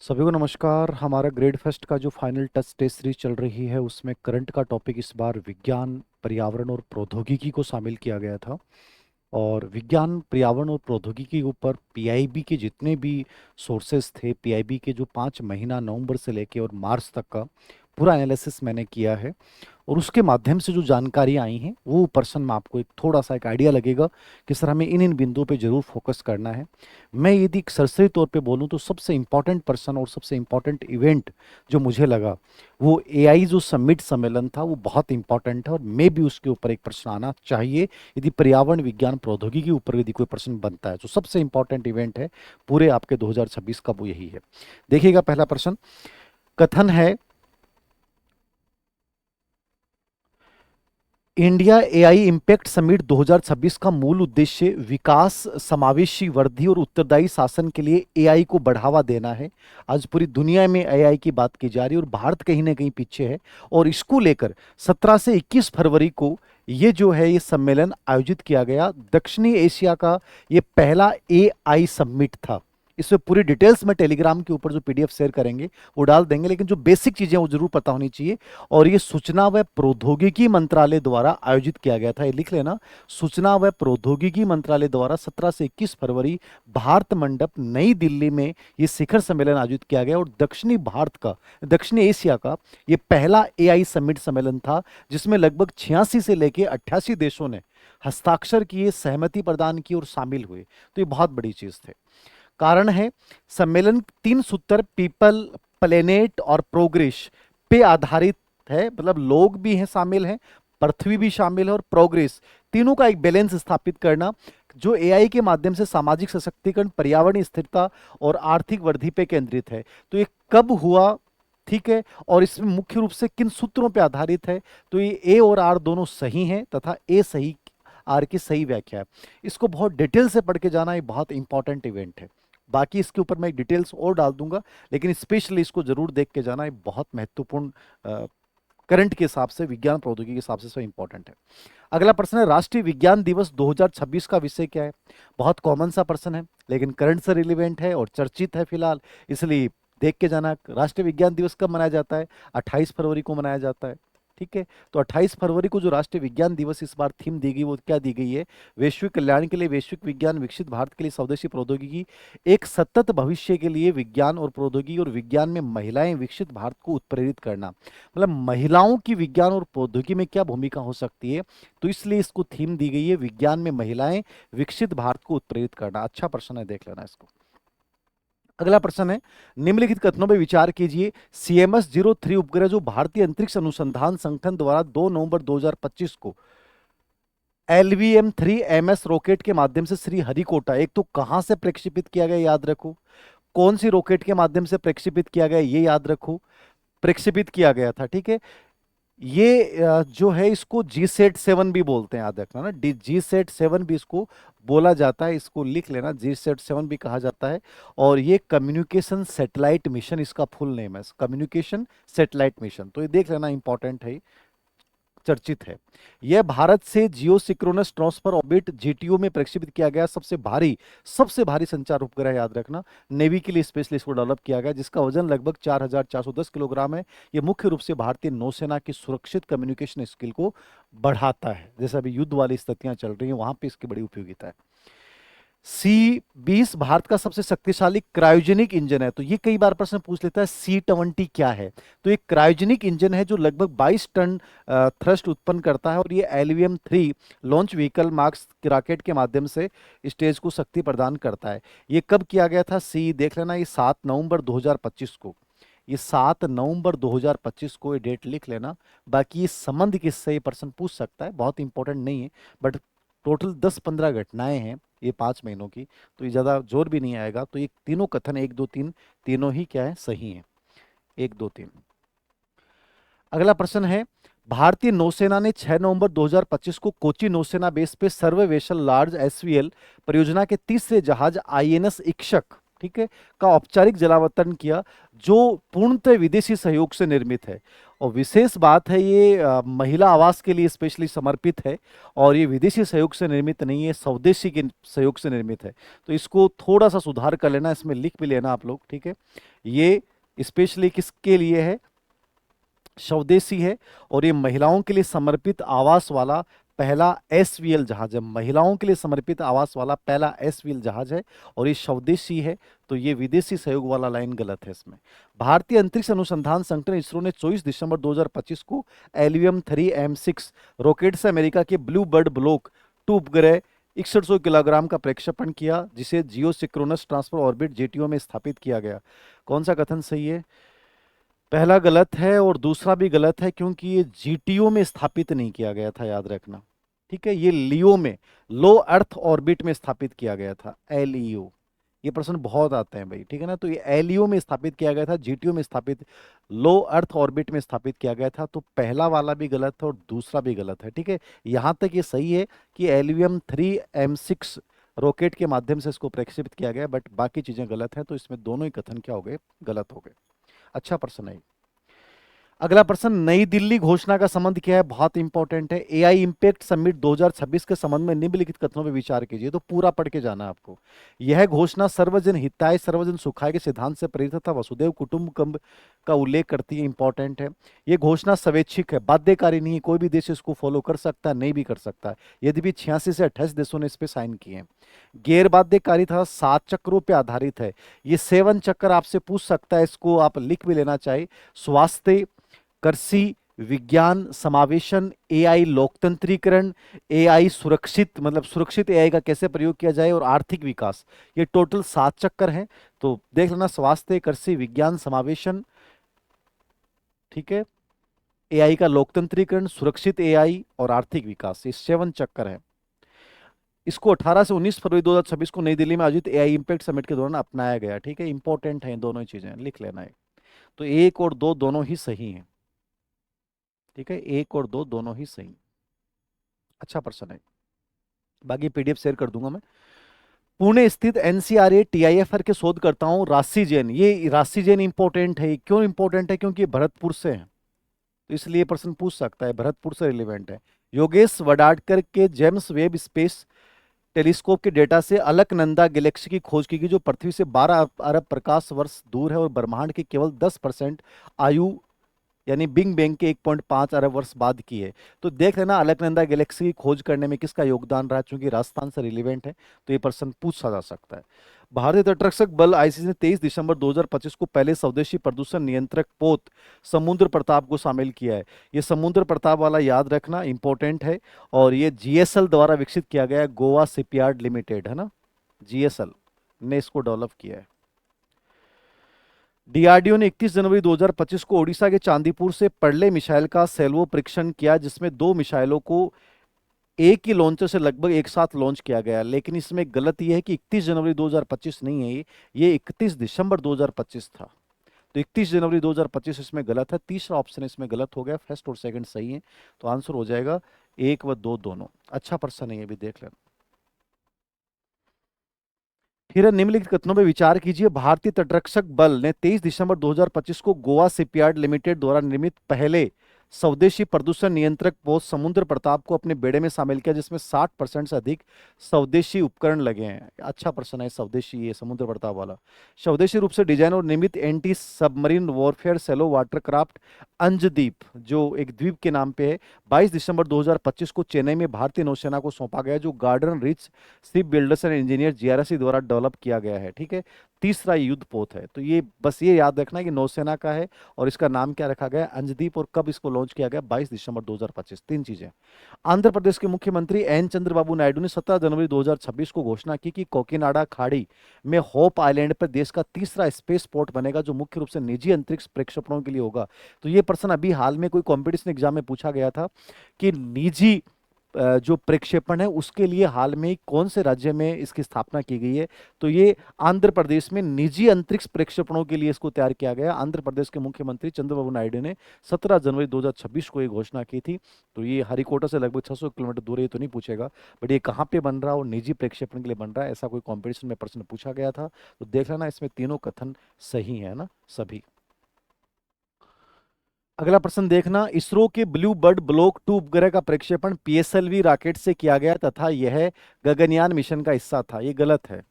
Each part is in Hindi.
सभी को नमस्कार। हमारा ग्रेड फेस्ट का जो फाइनल टेस्ट टेस्ट सीरीज चल रही है उसमें करंट का टॉपिक इस बार विज्ञान, पर्यावरण और प्रौद्योगिकी को शामिल किया गया था। और विज्ञान, पर्यावरण और प्रौद्योगिकी के ऊपर पीआईबी के जितने भी सोर्सेस थे, पीआईबी के जो 5 महीना नवंबर से लेके और मार्च तक का पूरा एनालिसिस मैंने किया है। और उसके माध्यम से जो जानकारी आई हैं वो पर्सन में आपको एक थोड़ा सा एक आइडिया लगेगा कि सर हमें इन इन बिंदुओं पे जरूर फोकस करना है। मैं यदि एक सरसरी तौर पे बोलूँ तो सबसे इम्पोर्टेंट पर्सन और सबसे इम्पोर्टेंट इवेंट जो मुझे लगा वो एआई जो समिट सम्मेलन था, वो बहुत इंपॉर्टेंट है और मे भी उसके ऊपर एक प्रश्न आना चाहिए यदि पर्यावरण, विज्ञान, प्रौद्योगिकी के ऊपर यदि कोई प्रश्न बनता है। तो सबसे इंपॉर्टेंट इवेंट है पूरे आपके 2026 का, वो यही है। देखिएगा पहला प्रश्न, कथन है इंडिया एआई इम्पैक्ट समिट 2026 का मूल उद्देश्य विकास, समावेशी, वर्धी और उत्तरदायी शासन के लिए एआई को बढ़ावा देना है। आज पूरी दुनिया में एआई की बात की जा रही है और भारत कहीं ना कहीं पीछे है। और इसको लेकर 17 से 21 फरवरी को ये जो है ये सम्मेलन आयोजित किया गया। दक्षिणी एशिया का ये पहला एआई समिट था। इसमें पूरी डिटेल्स में टेलीग्राम के ऊपर जो पीडीएफ शेयर करेंगे वो डाल देंगे, लेकिन जो बेसिक चीजें वो जरूर पता होनी चाहिए। और ये सूचना व प्रौद्योगिकी मंत्रालय द्वारा आयोजित किया गया था, ये लिख लेना। सूचना व प्रौद्योगिकी मंत्रालय द्वारा 17 से 21 फरवरी भारत मंडप नई दिल्ली में ये शिखर सम्मेलन आयोजित किया गया। और दक्षिणी एशिया का ये पहला एआई समिट सम्मेलन था जिसमें लगभग 86 से लेके 88 देशों ने हस्ताक्षर किए, सहमति प्रदान की और शामिल हुए। तो ये बहुत बड़ी चीज थी। कारण है सम्मेलन 3 सूत्र पीपल, प्लेनेट और प्रोग्रेस पे आधारित है। मतलब लोग भी हैं, शामिल हैं, पृथ्वी भी शामिल है और प्रोग्रेस, तीनों का एक बैलेंस स्थापित करना जो एआई के माध्यम से सामाजिक सशक्तिकरण, पर्यावरणीय स्थिरता और आर्थिक वृद्धि पे केंद्रित है। तो ये कब हुआ, ठीक है, और इसमें मुख्य रूप से किन सूत्रों पे आधारित है। तो ये ए और आर दोनों सही हैं तथा ए सही, आर की सही व्याख्या है। इसको बहुत डिटेल से पढ़ के जाना, ये बहुत इंपॉर्टेंट इवेंट है। बाकी इसके ऊपर मैं डिटेल्स और डाल दूंगा, लेकिन स्पेशली इसको जरूर देख के जाना, ये बहुत महत्वपूर्ण करंट के हिसाब से, विज्ञान प्रौद्योगिकी के हिसाब से इंपॉर्टेंट है। अगला प्रश्न है, राष्ट्रीय विज्ञान दिवस 2026 का विषय क्या है। बहुत कॉमन सा प्रश्न है लेकिन करंट से रिलेवेंट है और चर्चित है फिलहाल, इसलिए देख के जाना। राष्ट्रीय विज्ञान दिवस कब मनाया जाता है? 28 फरवरी को मनाया जाता है, ठीक है। तो 28 फरवरी को जो राष्ट्रीय विज्ञान दिवस इस बार थीम दी गई वो क्या दी गई है? वैश्विक कल्याण के लिए वैश्विक विज्ञान, विकसित भारत के लिए स्वदेशी प्रौद्योगिकी, एक सतत भविष्य के लिए विज्ञान और प्रौद्योगिकी और विज्ञान में महिलाएं, विकसित भारत को उत्प्रेरित करना। मतलब महिलाओं की विज्ञान और प्रौद्योगिकी में क्या भूमिका हो सकती है, तो इसलिए इसको थीम दी गई है विज्ञान में महिलाएं, विकसित भारत को उत्प्रेरित करना। अच्छा प्रश्न है, देख लेना इसको। अगला प्रश्न है, निम्नलिखित कथनों पर विचार कीजिए। CMS-03 उपग्रह जो भारतीय अंतरिक्ष अनुसंधान संगठन द्वारा 2 नवंबर 2025 को LVM-3MS रॉकेट के माध्यम से श्रीहरिकोटा, एक तो कहां से प्रक्षेपित किया गया याद रखो, कौन सी रॉकेट के माध्यम से प्रक्षेपित किया गया ये याद रखो, प्रक्षेपित किया गया था, ठीक है। ये जो है इसको GSAT-7 भी बोलते हैं, याद रखना ना, GSAT-7 भी इसको बोला जाता है, इसको लिख लेना, GSAT-7 भी कहा जाता है। और ये कम्युनिकेशन सैटेलाइट मिशन इसका फुल नेम है, कम्युनिकेशन सैटेलाइट मिशन। तो ये देख लेना, इंपॉर्टेंट है, चर्चित है। यह भारत से जियो सिक्रोनस ट्रांसफर ऑर्बिट GTO में प्रक्षेपित किया गया सबसे भारी संचार उपग्रह, याद रखना। नेवी के लिए स्पेशली इसको डेवलप किया गया, जिसका वजन लगभग 4410 किलोग्राम है। यह मुख्य रूप से भारतीय नौसेना की सुरक्षित कम्युनिकेशन स्किल को बढ़ाता है। जैसे अभी युद्ध वाली स्थितियां चल रही हैं वहां पे इसकी बड़ी उपयोगिता है। C-20 भारत का सबसे शक्तिशाली क्रायोजेनिक इंजन है। तो ये कई बार प्रश्न पूछ लेता है C-20 क्या है। तो ये क्रायोजेनिक इंजन है जो लगभग 22 टन थ्रस्ट उत्पन्न करता है और ये LVM-3 launch vehicle marks rocket के माध्यम से स्टेज को शक्ति प्रदान करता है। ये कब किया गया था? देख लेना, ये 7 नवंबर 2025 को, ये 7 नवंबर 2025 को ये डेट लिख लेना। बाकी इस संबंध किससे ये प्रश्न पूछ सकता है, बहुत इंपॉर्टेंट नहीं है, बट टोटल 10-15 घटनाएं हैं ये 5 महीनों की, तो ये ज्यादा जोर भी नहीं आएगा। तो ये तीनों कथन 1 2 3 तीनों ही क्या है, सही है, 1 2 3। अगला प्रश्न है, भारतीय नौसेना ने 6 नवंबर 2025 को कोची नौसेना बेस पे सर्वे वेसल लार्ज SVL परियोजना के तीसरे जहाज INS इक्षक, ठीक है, का औपचारिक जलावतरण किया, जो पूर्णतः विदेशी सहयोग से निर्मित है। और विशेष बात है, ये महिला आवास के लिए स्पेशली समर्पित है, और ये विदेशी सहयोग से निर्मित नहीं है, स्वदेशी के सहयोग से निर्मित है। तो इसको थोड़ा सा सुधार कर लेना, इसमें लिख भी लेना आप लोग, ठीक है। ये स्पेशली किसके लिए है? स्वदेशी है। और ये महिलाओं के लिए समर्पित आवास वाला पहला एसवीएल जहाज है, महिलाओं के लिए समर्पित आवास वाला पहला एसवीएल जहाज है, और ये स्वदेशी है। तो ये विदेशी सहयोग वाला लाइन गलत है इसमें। भारतीय अंतरिक्ष अनुसंधान संगठन इसरो ने 24 दिसंबर 2025 को एलवीएम 3M6 रॉकेट से अमेरिका के ब्लू बर्ड ब्लॉक 2 उपग्रह 6100 किलोग्राम का प्रक्षेपण किया, जिसे जियो सिक्रोनस ट्रांसफर ऑर्बिट जेटीओ में स्थापित किया गया। कौन सा कथन सही है? पहला गलत है और दूसरा भी गलत है, क्योंकि ये जीटीओ में स्थापित नहीं किया गया था, याद रखना, ठीक है। ये लियो में, लो अर्थ ऑर्बिट में स्थापित किया गया था, एलईओ। ये प्रश्न बहुत आते हैं भाई, ठीक है ना। तो ये एलईओ में स्थापित किया गया था, जीटीओ में स्थापित, लो अर्थ ऑर्बिट में स्थापित किया गया था। तो पहला वाला भी गलत है और दूसरा भी गलत है, ठीक है। यहां तक ये सही है कि एलवीएम 3M6 रॉकेट के माध्यम से इसको प्रक्षेपित किया गया, बट बाकी चीजें गलत हैं। तो इसमें दोनों ही कथन क्या हो गए? गलत हो गए। अच्छा प्रश्न है। अगला प्रश्न, नई दिल्ली घोषणा का संबंध क्या है? बहुत इंपॉर्टेंट है। एआई इंपैक्ट समिट 2026 के संबंध में निम्नलिखित कथनों पर विचार कीजिए। तो पूरा पढ़ के जाना आपको। यह घोषणा सर्वजन हिताय सर्वजन सुखाय के सिद्धांत से प्रेरित तथा वसुदैव कुटुंबकम का उल्लेख करती है, इंपॉर्टेंट है। यह घोषणा स्वैच्छिक है, बाध्यकारी नहीं है, कोई भी देश इसको फॉलो कर सकता है, नहीं भी कर सकता है, यद्यपि 86 से 28 देशों ने इस पर साइन किए हैं। गैर बाध्यकारी था, 7 चक्रों पर आधारित है। ये 7 चक्र आपसे पूछ सकता है, इसको आप लिख भी लेना चाहिए। स्वास्थ्य, कृषि, विज्ञान, समावेशन, एआई लोकतंत्रीकरण, एआई सुरक्षित, मतलब सुरक्षित एआई का कैसे प्रयोग किया जाए, और आर्थिक विकास। ये टोटल 7 चक्कर हैं। तो देख लेना, स्वास्थ्य, कृषि, विज्ञान, समावेशन, ठीक है, एआई का लोकतंत्रीकरण, सुरक्षित एआई और आर्थिक विकास, ये 7 चक्कर है। इसको 18 से 19 फरवरी 2026 को नई दिल्ली में आयोजित एआई इंपैक्ट समिट के दौरान अपनाया गया, ठीक है। इंपॉर्टेंट है, दोनों ही चीजें लिख लेना है। तो 1 और 2 दोनों ही सही हैं, ठीक है। 1 और 2 दोनों ही सही। अच्छा प्रश्न है, बाकी पीडीएफ शेयर कर दूंगा मैं। पुणे स्थित एनसीआरए टीआईएफआर के शोधकर्ताओं राशि जैन, ये राशि जैन इंपॉर्टेंट है। क्यों इंपॉर्टेंट है? क्योंकि ये भरतपुर से है, तो इसलिए प्रश्न पूछ सकता है, भरतपुर से रिलेवेंट है। योगेश वडाडकर के जेम्स वेब स्पेस टेलीस्कोप के डेटा से अलकनंदा गैलेक्सी की खोज की गई, जो पृथ्वी से 12 अरब प्रकाश वर्ष दूर है और ब्रह्मांड के केवल 10% आयु, यानी बिग बैंग के 1.5 अरब वर्ष बाद की है। तो देख लेना, अलकनंदा गैलेक्सी की खोज करने में किसका योगदान रहा, चूंकि राजस्थान से रिलेवेंट है, तो ये प्रश्न पूछा जा सकता है। भारतीय तटरक्षक बल आईसीसी ने 23 दिसंबर 2025 को पहले स्वदेशी प्रदूषण नियंत्रक पोत समुद्र प्रताप को शामिल किया है। ये समुद्र प्रताप वाला याद रखना, इंपॉर्टेंट है। और ये जीएसएल द्वारा विकसित किया गया है, गोवा शिपयार्ड लिमिटेड, है ना, जीएसएल ने इसको डेवलप किया है। डीआरडीओ ने 31 जनवरी 2025 को ओडिशा के चांदीपुर से पर्ले मिसाइल का सैल्वो परीक्षण किया, जिसमें 2 मिसाइलों को एक ही लॉन्चर से लगभग एक साथ लॉन्च किया गया। लेकिन इसमें गलत यह है कि 31 जनवरी 2025 नहीं है, ये 31 दिसंबर 2025 था। तो 31 जनवरी 2025 इसमें गलत है। तीसरा ऑप्शन इसमें गलत हो गया, फर्स्ट और सेकंड सही है। तो आंसर हो जाएगा 1 व 2 दोनों। अच्छा प्रश्न है, ये भी देख लेना। फिर निम्नलिखित कथनों पर विचार कीजिए। भारतीय तटरक्षक बल ने 23 दिसंबर 2025 को गोवा शिपयार्ड लिमिटेड द्वारा निर्मित पहले स्वदेशी प्रदूषण नियंत्रक पोत समुद्र प्रताप को अपने बेड़े में शामिल किया, जिसमें 60% से अधिक स्वदेशी उपकरण लगे हैं। अच्छा प्रश्न है, स्वदेशी, ये समुद्र प्रताप वाला। स्वदेशी रूप से डिजाइन और निर्मित एंटी सबमरीन वॉरफेयर सेलो वाटरक्राफ्ट अंजदीप, जो एक द्वीप के नाम पे है, 22 दिसंबर 2025 को चेन्नई में भारतीय नौसेना को सौंपा गया, जो garden rich ship builders and engineer GRC द्वारा डेवलप किया गया है, ठीक है। तीसरा युद्ध पोत है। तो ये बस ये याद रखना कि नौसेना का है, और इसका नाम क्या रखा गया? अंजदीप। और कब इसको लॉन्च किया गया? 22 दिसंबर 2025। 3 चीजें। आंध्र प्रदेश के मुख्यमंत्री एन चंद्रबाबू नायडू ने 17 जनवरी 2026 को घोषणा की कि कोकिनाडा खाड़ी में होप आइलैंड पर देश का तीसरा स्पेस पोर्ट बनेगा, जो मुख्य रूप से निजी अंतरिक्ष प्रक्षेपणों के लिए होगा। तो ये प्रश्न अभी हाल में कोई कॉम्पिटिशन एग्जाम में पूछा गया था कि निजी जो प्रक्षेपण है उसके लिए हाल में कौन से राज्य में इसकी स्थापना की गई है? तो ये आंध्र प्रदेश में निजी अंतरिक्ष प्रक्षेपणों के लिए इसको तैयार किया गया। आंध्र प्रदेश के मुख्यमंत्री चंद्रबाबू नायडू ने 17 जनवरी 2026 को ये घोषणा की थी। तो ये हरिकोटा से लगभग 600 किलोमीटर दूर है, ये तो नहीं पूछेगा, बट ये कहाँ पे बन रहा है और निजी प्रक्षेपण के लिए बन रहा है, ऐसा कोई कॉम्पिटिशन में प्रश्न पूछा गया था। तो देख लेना, इसमें तीनों कथन सही है ना सभी। अगला प्रश्न देखना, इसरो के ब्लू बर्ड ब्लॉक 2 उपग्रह का प्रक्षेपण पीएसएलवी रॉकेट से किया गया तथा यह गगनयान मिशन का हिस्सा था। ये गलत है,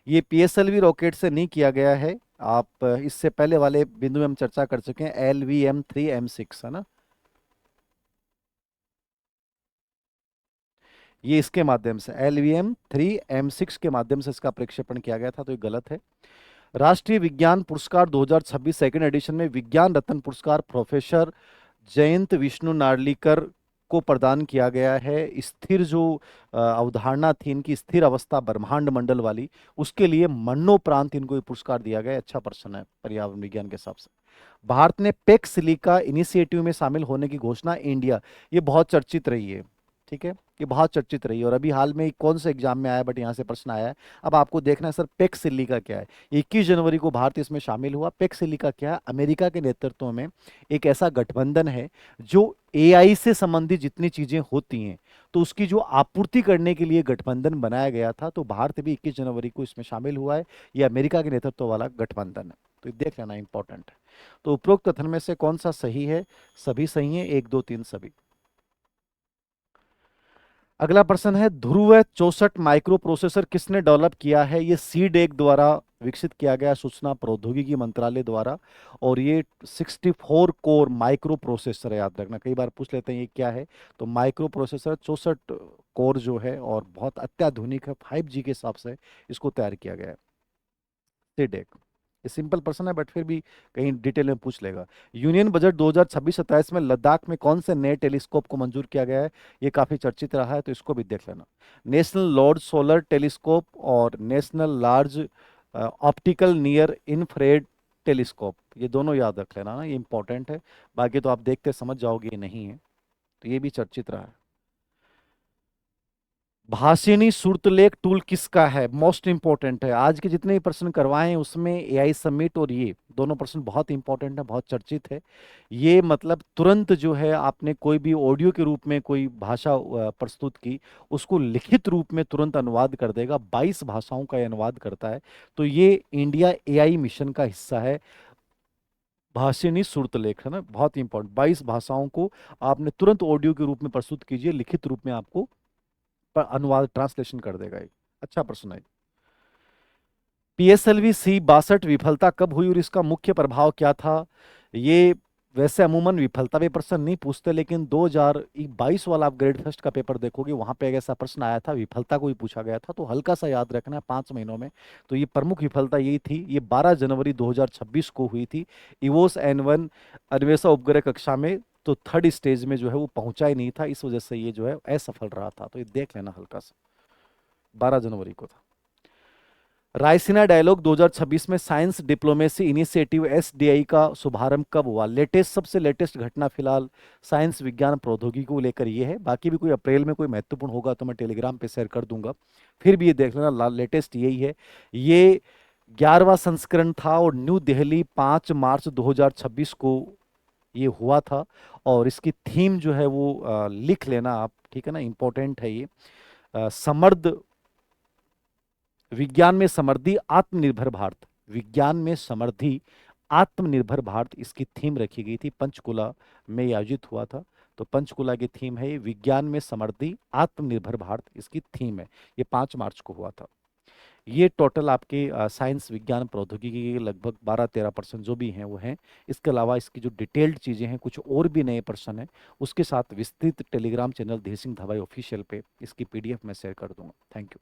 ये पीएसएलवी रॉकेट से नहीं किया गया है। आप इससे पहले वाले बिंदु में हम चर्चा कर चुके हैं, LVM-3M6 है ना, ये इसके माध्यम से LVM-3M6 के माध्यम से इसका प्रक्षेपण किया गया था, तो ये गलत है। राष्ट्रीय विज्ञान पुरस्कार 2026 सेकंड एडिशन में विज्ञान रत्न पुरस्कार प्रोफेसर जयंत विष्णु नार्लिकर को प्रदान किया गया है। स्थिर जो अवधारणा थी इनकी, स्थिर अवस्था ब्रह्मांड मंडल वाली, उसके लिए मरणोपरांत इनको ये पुरस्कार दिया गया। अच्छा प्रश्न है पर्यावरण विज्ञान के हिसाब से। भारत ने पेक्स सिलिका इनिशिएटिव में शामिल होने की घोषणा इंडिया, ये बहुत चर्चित रही है, ठीक है, ये बहुत चर्चित रही है और अभी हाल में कौन से एग्जाम में आया, बट यहाँ से प्रश्न आया है। अब आपको देखना है सर पेक्स सिलिका क्या है। 21 जनवरी को भारत इसमें शामिल हुआ। पेक्स सिलिका क्या है? अमेरिका के नेतृत्व में एक ऐसा गठबंधन है जो एआई से संबंधित जितनी चीजें होती हैं तो उसकी जो आपूर्ति करने के लिए गठबंधन बनाया गया था। तो भारत भी 21 जनवरी को इसमें शामिल हुआ है। यह अमेरिका के नेतृत्व वाला गठबंधन है, तो ये देख लेना इंपॉर्टेंट है। तो उपरोक्त कथन में से कौन सा सही है? सभी सही है, 1 2 3 सभी। अगला प्रश्न है, ध्रुव 64 माइक्रो प्रोसेसर किसने डेवलप किया है? ये सीडेक द्वारा विकसित किया गया, सूचना प्रौद्योगिकी मंत्रालय द्वारा। और ये 64 कोर माइक्रो प्रोसेसर है, याद रखना, कई बार पूछ लेते हैं ये क्या है। तो माइक्रो प्रोसेसर 64 कोर जो है और बहुत अत्याधुनिक है, 5G के हिसाब से इसको तैयार किया गया है। सीडेक, ये सिंपल प्रश्न है बट फिर भी कहीं डिटेल में पूछ लेगा। यूनियन बजट 2026-27 में लद्दाख में कौन से नए टेलीस्कोप को मंजूर किया गया है? ये काफी चर्चित रहा है, तो इसको भी देख लेना। नेशनल लॉर्ड सोलर टेलीस्कोप और national large optical near infrared telescope, ये दोनों याद रख लेना ना, ये इंपॉर्टेंट है। बाकी तो आप देखते समझ जाओगे ये नहीं है, तो ये भी चर्चित रहा है। भाषिणी सुरतलेख टूल किसका है? मोस्ट इंपॉर्टेंट है। आज के जितने भी प्रश्न करवाए हैं उसमें एआई समिट और ये दोनों प्रश्न बहुत इंपॉर्टेंट है, बहुत चर्चित है। ये मतलब तुरंत जो है आपने कोई भी ऑडियो के रूप में कोई भाषा प्रस्तुत की, उसको लिखित रूप में तुरंत अनुवाद कर देगा। 22 भाषाओं का ये अनुवाद करता है। तो ये इंडिया एआई मिशन का हिस्सा है। भाषिणी सुरतलेख है ना, बहुत इंपॉर्टेंट। 22 भाषाओं को आपने तुरंत ऑडियो के रूप में प्रस्तुत कीजिए, लिखित रूप में आपको पर अनुवाद ट्रांसलेशन कर देगा एक। अच्छा प्रश्न है। पीएसएलवी C62 विफलता कब हुई और इसका मुख्य प्रभाव क्या था? ये वैसे अमूमन विफलता पे प्रश्न नहीं पूछते, लेकिन 2022 वाला आप ग्रेड फर्स्ट का पेपर देखोगे, वहां पे एक ऐसा प्रश्न आया था, विफलता को ही पूछा गया था। तो हल्का सा याद रखना है 5 महीनों में। तो ये प्रमुख विफलता यही थी। ये 12 जनवरी 2026 को हुई थी। इवोस N1 अन्वेषा उपग्रह कक्षा में तो थर्ड स्टेज में जो है वो पहुंचा ही नहीं था, इस वजह से ये जो है असफल रहा था। तो ये देख लेना हल्का सा, 12 जनवरी को था। रायसीना डायलॉग 2026 में साइंस डिप्लोमेसी इनिशिएटिव SDI का शुभारंभ कब हुआ? लेटेस्ट, सबसे लेटेस्ट घटना फिलहाल साइंस विज्ञान प्रौद्योगिकी को लेकर ये है। बाकी भी कोई अप्रैल में कोई महत्वपूर्ण होगा तो मैं टेलीग्राम पे शेयर कर दूंगा। फिर भी ये देख लेना, लेटेस्ट यही है। ये 11वां संस्करण था और न्यू दिल्ली 5 मार्च 2026 को ये हुआ था। और इसकी थीम जो है वो लिख लेना आप, ठीक है ना, इंपॉर्टेंट है ये। समर्थ विज्ञान में समृद्धि आत्मनिर्भर भारत, विज्ञान में समृद्धि आत्मनिर्भर भारत, इसकी थीम रखी गई थी। पंचकुला में ये आयोजित हुआ था। तो पंचकुला की थीम है विज्ञान में समृद्धि आत्मनिर्भर भारत, इसकी थीम है। ये 5 मार्च को हुआ था। ये टोटल आपके साइंस विज्ञान प्रौद्योगिकी के लगभग 12-13% जो भी हैं वो हैं। इसके अलावा इसकी जो डिटेल्ड चीज़ें हैं, कुछ और भी नए प्रश्न हैं, उसके साथ विस्तृत टेलीग्राम चैनल धीर सिंह धवाई ऑफिशियल पे इसकी PDF मैं शेयर कर दूंगा। Thank you.